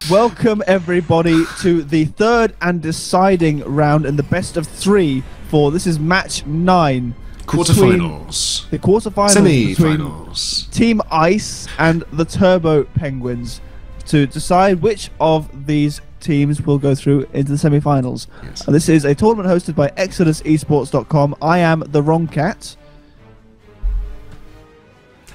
Welcome everybody to the third and deciding round in the best of 3 for this is match 9. Quarterfinals. The quarterfinals Semi-finals. between Team Ice and the Turbo Penguins to decide which of these teams will go through into the semi-finals. Yes. This is a tournament hosted by eSports.com. I am TheWrongCat.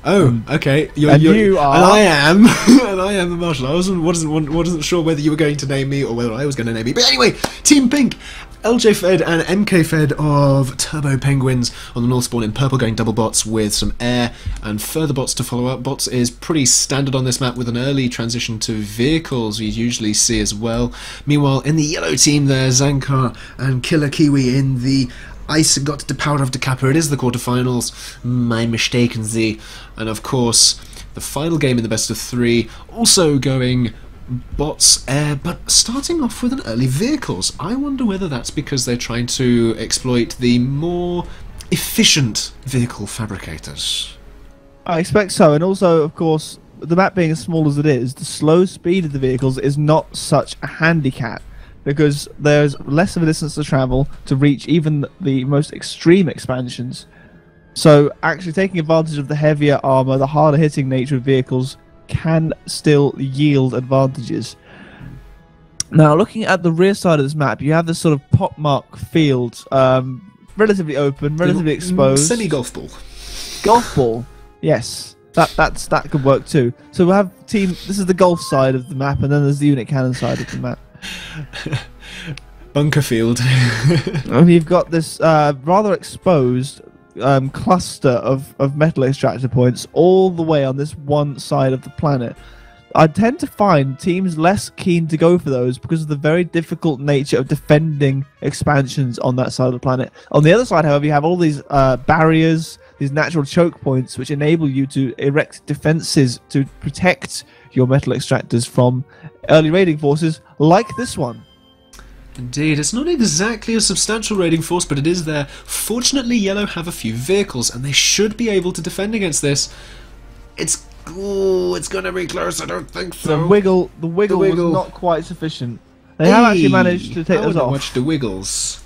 Oh, okay. You are. And I am. And I am the Marshall. I wasn't sure whether you were going to name me or whether I was going to name you. But anyway, Team Pink, LJ Fed and MK Fed of Turbo Penguins on the North Spawn in purple, going double bots with some air and further bots to follow up. Bots is pretty standard on this map with an early transition to vehicles we usually see as well. Meanwhile, in the yellow team there, Zankar and Killer Kiwi in the içegotehpoweroftehkappawoithme. It is the quarterfinals. My mistaken Z. And of course, the final game in the best of 3, also going bots, air, but starting off with an early vehicles. I wonder whether that's because they're trying to exploit the more efficient vehicle fabricators. I expect so, and also, of course, the map being as small as it is, the slow speed of the vehicles is not such a handicap, because there's less of a distance to travel to reach even the most extreme expansions. So actually taking advantage of the heavier armor, the harder hitting nature of vehicles can still yield advantages. Now looking at the rear side of this map, you have this sort of pockmark field, relatively open, relatively exposed. Semi-golf ball. Golf ball, yes. That could work too. So we'll have this is the golf side of the map, and then there's the unit cannon side of the map. Bunker field. And you've got this rather exposed cluster of metal extractor points all the way on this one side of the planet. I tend to find teams less keen to go for those because of the very difficult nature of defending expansions on that side of the planet. On the other side, however, you have all these barriers, these natural choke points, which enable you to erect defenses to protect your metal extractors from early raiding forces like this one. Indeed, it's not exactly a substantial raiding force, but it is there. Fortunately, Yellow have a few vehicles, and they should be able to defend against this. It's gonna be close. I don't think so. The wiggle was not quite sufficient. They have actually managed to take those off. Watch the wiggles.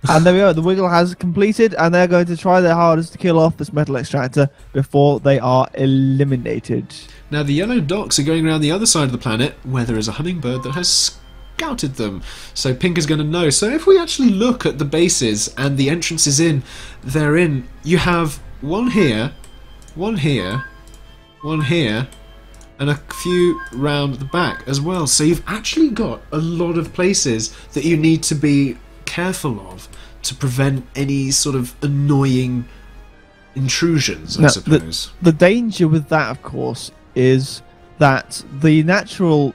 And there we go. The wiggle has completed, and they're going to try their hardest to kill off this metal extractor before they are eliminated. Now, the yellow docks are going around the other side of the planet, where there is a hummingbird that has scouted them. So Pink is going to know. So if we actually look at the bases and the entrances they're in, you have one here, one here, one here, and a few round the back as well. So you've actually got a lot of places that you need to be careful of to prevent any sort of annoying intrusions, I suppose. The danger with that, of course, is that the natural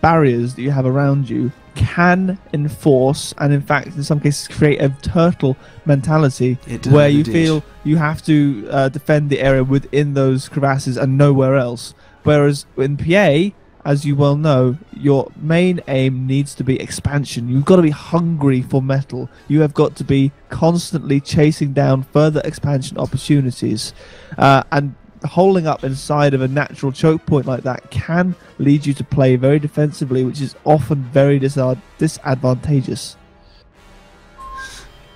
barriers that you have around you can enforce and in fact in some cases create a turtle mentality where you feel you have to defend the area within those crevasses and nowhere else. Whereas in PA, as you well know, your main aim needs to be expansion. You've got to be hungry for metal. You have got to be constantly chasing down further expansion opportunities, and holding up inside of a natural choke point like that can lead you to play very defensively, which is often very disadvantageous.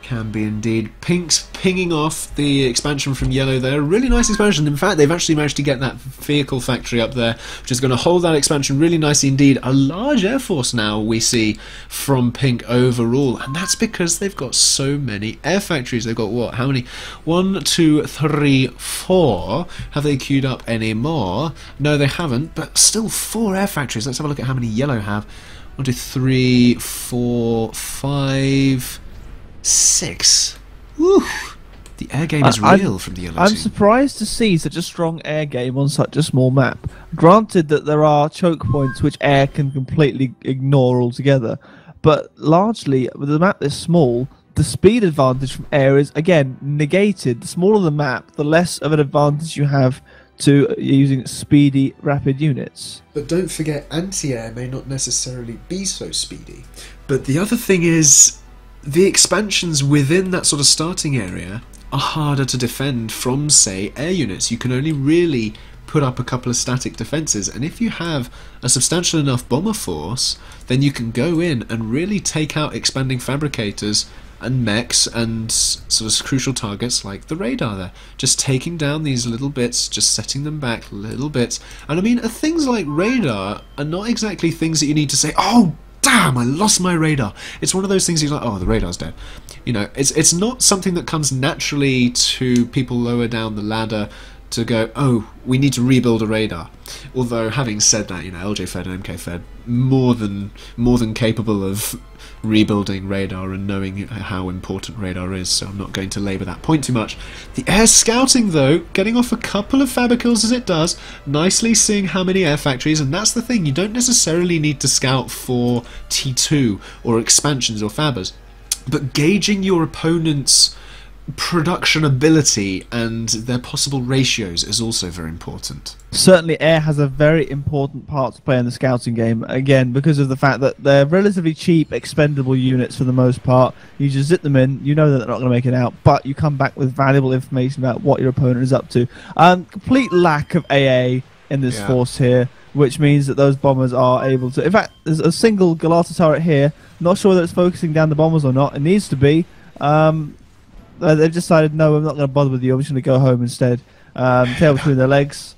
Can be indeed. Pink's pinging off the expansion from Yellow there. Really nice expansion. In fact, they've actually managed to get that vehicle factory up there, which is going to hold that expansion really nicely indeed. A large air force now we see from Pink overall, and that's because they've got so many air factories. They've got what? How many? 1, 2, 3, 4. Have they queued up any more? No, they haven't, but still 4 air factories. Let's have a look at how many Yellow have. 1, 2, 3, 4, 5... 6. Woo! The air game is real from the yellow team. I'm surprised to see such a strong air game on such a small map. Granted that there are choke points which air can completely ignore altogether, but largely with a map this small, the speed advantage from air is again negated. The smaller the map, the less of an advantage you have to using speedy, rapid units. But don't forget, anti-air may not necessarily be so speedy. But the other thing is, the expansions within that sort of starting area are harder to defend from, say, air units. You can only really put up a couple of static defences, and if you have a substantial enough bomber force, then you can go in and really take out expanding fabricators and mechs and sort of crucial targets like the radar there. Just taking down these little bits, just setting them back little bits. And I mean, things like radar are not exactly things that you need to say, oh, damn, I lost my radar. It's one of those things you're like, oh, the radar's dead. You know, it's not something that comes naturally to people lower down the ladder to go, oh, we need to rebuild a radar. Although, having said that, you know, LJ Fed and MK Fed more than capable of rebuilding radar and knowing how important radar is, so I'm not going to labour that point too much. The air scouting, though, getting off a couple of fabicles as it does, nicely seeing how many air factories, and that's the thing, you don't necessarily need to scout for T2 or expansions or fabbers, but gauging your opponent's production ability and their possible ratios is also very important. Certainly air has a very important part to play in the scouting game, again because of the fact that they're relatively cheap, expendable units for the most part. You just zip them in, you know that they're not going to make it out, but you come back with valuable information about what your opponent is up to. Complete lack of AA in this force here, which means that those bombers are able to... In fact, there's a single Galata turret here, not sure whether it's focusing down the bombers or not. It needs to be. They've decided, no, I'm not going to bother with you, I'm just going to go home instead. Tail between their legs.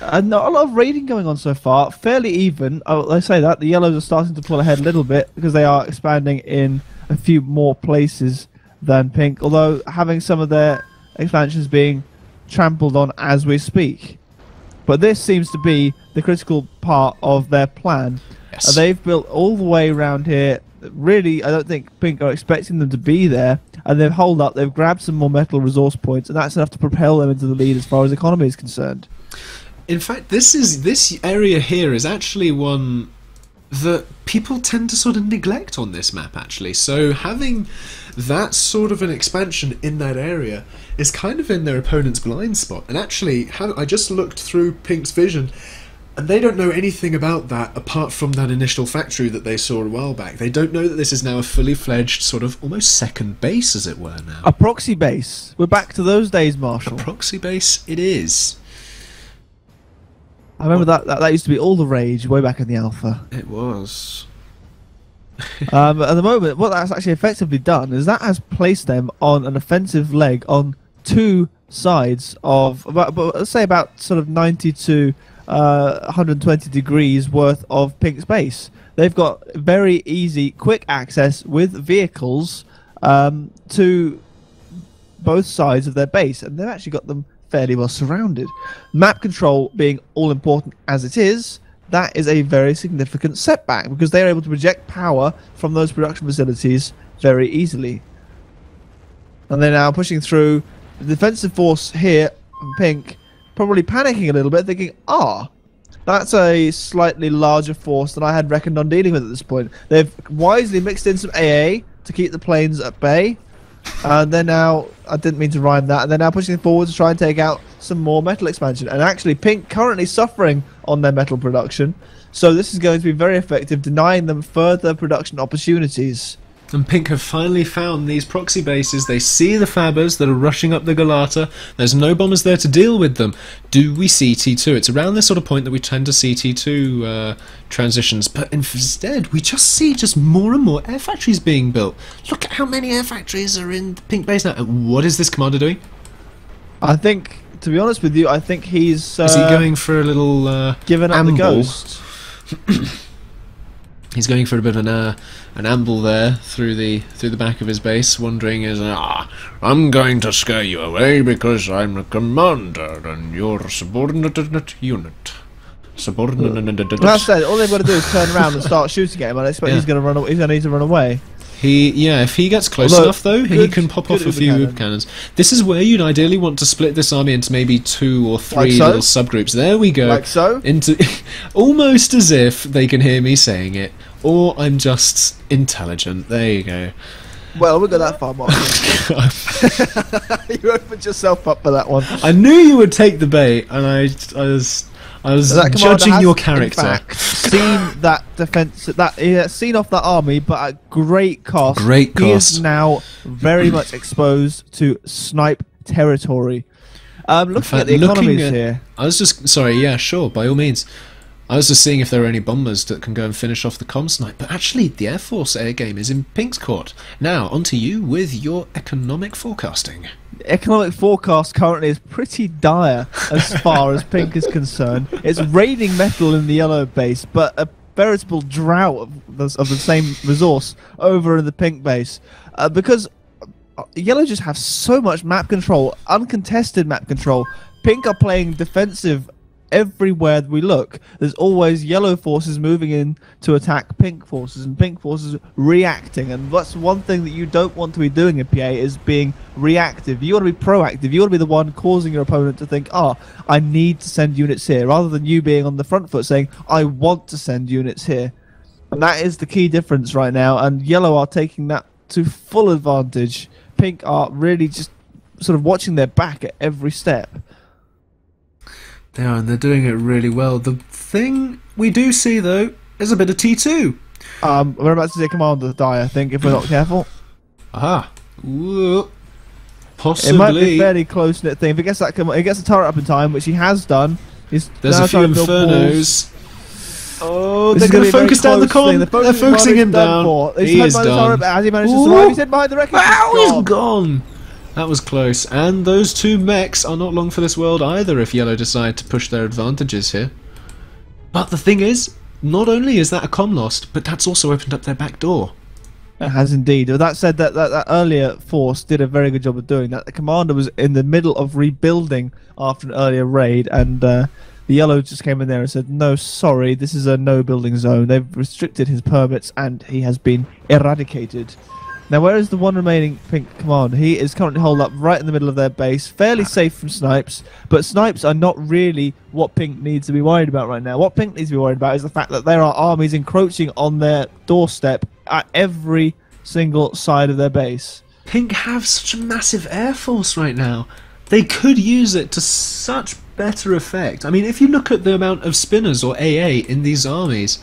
Not a lot of raiding going on so far, fairly even. I say that, the yellows are starting to pull ahead a little bit because they are expanding in a few more places than pink, although having some of their expansions being trampled on as we speak. But this seems to be the critical part of their plan. Yes. They've built all the way around here. Really, I don't think pink are expecting them to be there, and they've holed up, they've grabbed some more metal resource points, and that's enough to propel them into the lead as far as economy is concerned. In fact, this area here is actually one that people tend to sort of neglect on this map, actually. So having that sort of an expansion in that area is kind of in their opponent's blind spot. And actually, I just looked through pink's vision, and they don't know anything about that apart from that initial factory that they saw a while back. They don't know that this is now a fully fledged sort of almost second base, as it were now. A proxy base. We're back to those days, Marshall. A proxy base it is. I remember that used to be all the rage way back in the alpha. It was. At the moment, what that's actually effectively done is that has placed them on an offensive leg on two sides of, let's say about sort of 90 to 120 degrees worth of pink's base. They've got very easy, quick access with vehicles to both sides of their base, and they've actually got them fairly well surrounded. Map control being all important as it is, that is a very significant setback because they are able to project power from those production facilities very easily. And they're now pushing through. The defensive force here from pink probably panicking a little bit, thinking, that's a slightly larger force than I had reckoned on dealing with at this point. They've wisely mixed in some AA to keep the planes at bay. And they're now, I didn't mean to rhyme that, and they're now pushing forward to try and take out some more metal expansion. And actually, pink currently suffering on their metal production. So this is going to be very effective, denying them further production opportunities. And pink have finally found these proxy bases. They see the fabbers that are rushing up the Galata. There's no bombers there to deal with them. Do we see T2? It's around this sort of point that we tend to see T2 transitions. But instead, we just see more and more air factories being built. Look at how many air factories are in the pink base now. And what is this commander doing? I think, to be honest with you, I think he's... is he going for a little giving up amble? the ghost. He's going for a bit of an amble there through the back of his base, wondering I'm going to scare you away because I'm a commander and you're a subordinate unit. That's it. All they've got to do is turn around and start shooting at him. I expect he's going to run. He's going to need to run away. If he gets close enough though, he can pop off a few cannons. This is where you'd ideally want to split this army into maybe 2 or 3 little subgroups. There we go. Like so. Into almost as if they can hear me saying it, or I'm just intelligent. There you go. Well, we'll go that far, Mark. You opened yourself up for that one. I knew you would take the bait, and I was judging your character. In fact, seen that defense, seen off that army, but at great cost. He is now very much exposed to snipe territory. Looking at the economies here. I was just sorry. Yeah, sure, by all means. I was just seeing if there are any bombers that can go and finish off the comm snipe. But actually, the Air Force air game is in Pink's court. Now, on to you with your economic forecasting. The economic forecast currently is pretty dire as far as Pink is concerned. It's raining metal in the yellow base, but a veritable drought of the same resource over in the Pink base. Because yellow just have so much map control, uncontested map control. Pink are playing defensive everywhere we look. There's always yellow forces moving in to attack pink forces, and pink forces reacting. And that's one thing that you don't want to be doing in PA, is being reactive. You want to be proactive. You want to be the one causing your opponent to think, I need to send units here, rather than you being on the front foot saying, I want to send units here. And that is the key difference right now, and yellow are taking that to full advantage. Pink are really just sort of watching their back at every step. They are, and they're doing it really well. The thing we do see, though, is a bit of T2. We're about to see a commander die, I think, if we're not careful. Aha. Ooh. Possibly. It might be a fairly close-knit thing. If it gets that, it gets the turret up in time, which he has done. There's a few Infernos. Oh, they're going to focus down the con. They're focusing him down. He is done. As he managed to survive, he's hit behind the wreckage. Wow, he's gone. That was close, and those two mechs are not long for this world either if Yellow decide to push their advantages here. But the thing is, not only is that a comm lost, but that's also opened up their back door. It has indeed. With that said, that earlier force did a very good job of doing that. The commander was in the middle of rebuilding after an earlier raid, and the Yellow just came in there and said, no, sorry, this is a no building zone. They've restricted his permits, and he has been eradicated. Now, where is the one remaining pink commander? He is currently holed up right in the middle of their base, fairly safe from snipes, but snipes are not really what pink needs to be worried about right now. What pink needs to be worried about is the fact that there are armies encroaching on their doorstep at every single side of their base. Pink have such a massive air force right now. They could use it to such better effect. I mean, if you look at the amount of spinners or AA in these armies,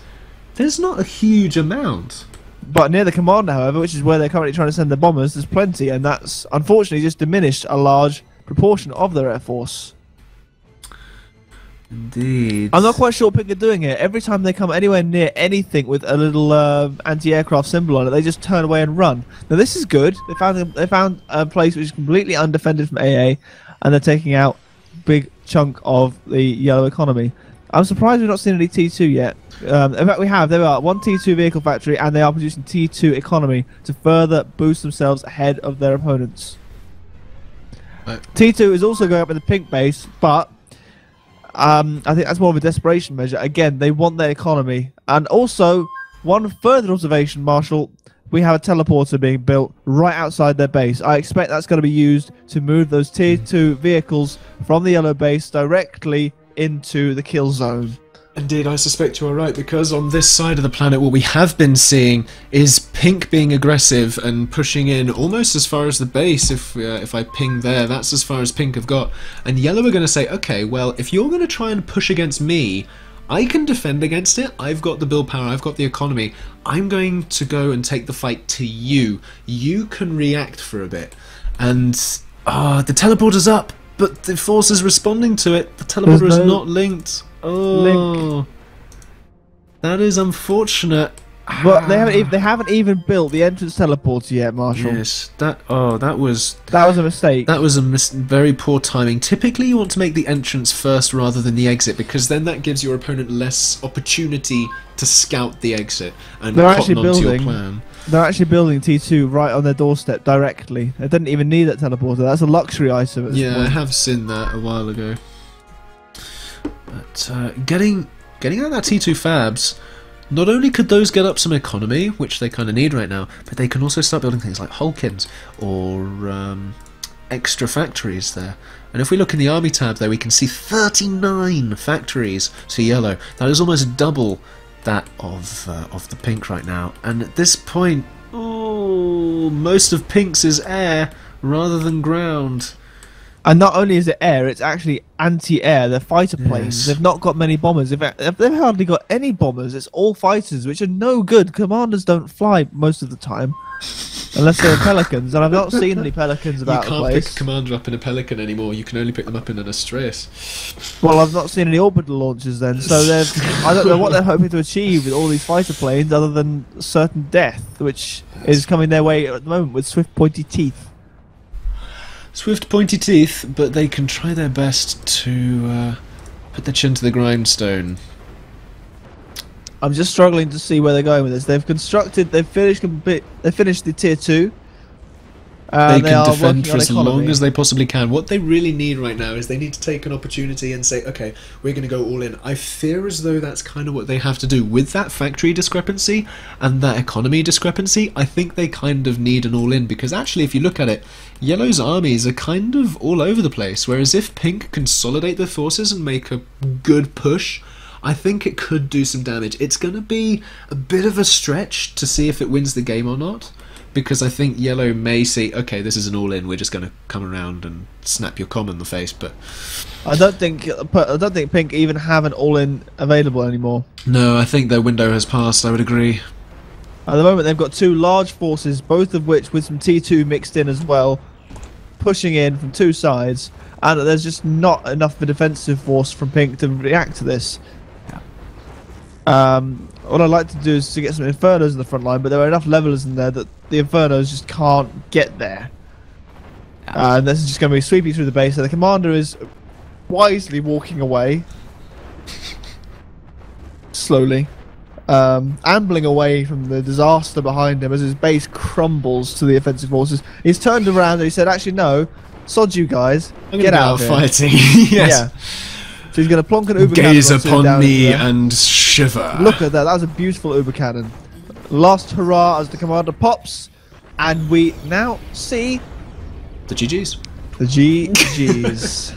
there's not a huge amount. But near the commander, however, which is where they're currently trying to send the bombers, there's plenty, and that's unfortunately just diminished a large proportion of their air force. Indeed. I'm not quite sure what Pink are doing here. Every time they come anywhere near anything with a little anti-aircraft symbol on it, they just turn away and run. Now this is good. They found a place which is completely undefended from AA, and they're taking out a big chunk of the yellow economy. I'm surprised we've not seen any T2 yet. In fact, we have. There are one T2 vehicle factory, and they are producing T2 economy to further boost themselves ahead of their opponents. T2 is also going up in the pink base, but I think that's more of a desperation measure. Again, they want their economy. And also, one further observation, Marshall, we have a teleporter being built right outside their base. I expect that's going to be used to move those Tier 2 vehicles from the yellow base directly into the kill zone. Indeed, I suspect you are right, because on this side of the planet what we have been seeing is pink being aggressive and pushing in almost as far as the base. If I ping there, that's as far as pink have got. And yellow are going to say, okay, well, if you're going to try and push against me, I can defend against it. I've got the build power, I've got the economy. I'm going to go and take the fight to you. You can react for a bit. And the teleporter's up, but the force is responding to it. The teleporter is not linked. Oh, that is unfortunate. But they haven't even built the entrance teleporter yet, Marshall. Yes, that was a mistake. That was very poor timing. Typically, you want to make the entrance first rather than the exit, because then that gives your opponent less opportunity to scout the exit and cotton onto your plan. They're actually building T2 right on their doorstep directly. They didn't even need that teleporter. That's a luxury item at this point. I have seen that a while ago. But getting out that T2 fabs, not only could those get up some economy, which they kind of need right now, but they can also start building things like Hulkins or extra factories there. And if we look in the army tab there, we can see 39 factories to yellow. That is almost double that of the pink right now. And at this point, most of pink's is air rather than ground. And not only is it air, it's actually anti-air. They're fighter planes. Yes. They've not got many bombers. They've hardly got any bombers. It's all fighters, which are no good. Commanders don't fly most of the time, unless they're pelicans. And I've not seen any pelicans about the place. You can't pick a commander up in a pelican anymore. You can only pick them up in an Astraeus. Well, I've not seen any orbital launches then, so I don't know what they're hoping to achieve with all these fighter planes, other than certain death, which is coming their way at the moment with swift, pointy teeth. Swift, pointy teeth, but they can try their best to put their chin to the grindstone. I'm just struggling to see where they're going with this. They've finished the tier 2. They can defend for as long as they possibly can. What they really need right now is they need to take an opportunity and say, okay, we're going to go all in. I fear as though that's kind of what they have to do. With that factory discrepancy and that economy discrepancy, I think they kind of need an all-in, because actually, if you look at it, Yellow's armies are kind of all over the place, whereas if Pink consolidate their forces and make a good push, I think it could do some damage. It's going to be a bit of a stretch to see if it wins the game or not, because I think Yellow may see, okay, this is an all-in, we're just going to come around and snap your comm in the face, but I don't think Pink even have an all-in available anymore. no, I think their window has passed, I would agree. At the moment, they've got 2 large forces, both of which with some T2 mixed in as well, pushing in from 2 sides, and there's just not enough of a defensive force from Pink to react to this. What I'd like to do is to get some Infernos in the front line, but there are enough levelers in there that the Infernos just can't get there. And this is just going to be sweeping through the base, so the commander is wisely walking away. Slowly. Ambling away from the disaster behind him as his base crumbles to the offensive forces. He's turned around and he said, actually no, sod you guys, get out of here. Fighting. Yes. Yeah. So he's going to plonk an Uber Gaze cannon upon me and shiver. Look at that, that was a beautiful Uber cannon. Last hurrah as the commander pops, and we now see the GGs. the GGs.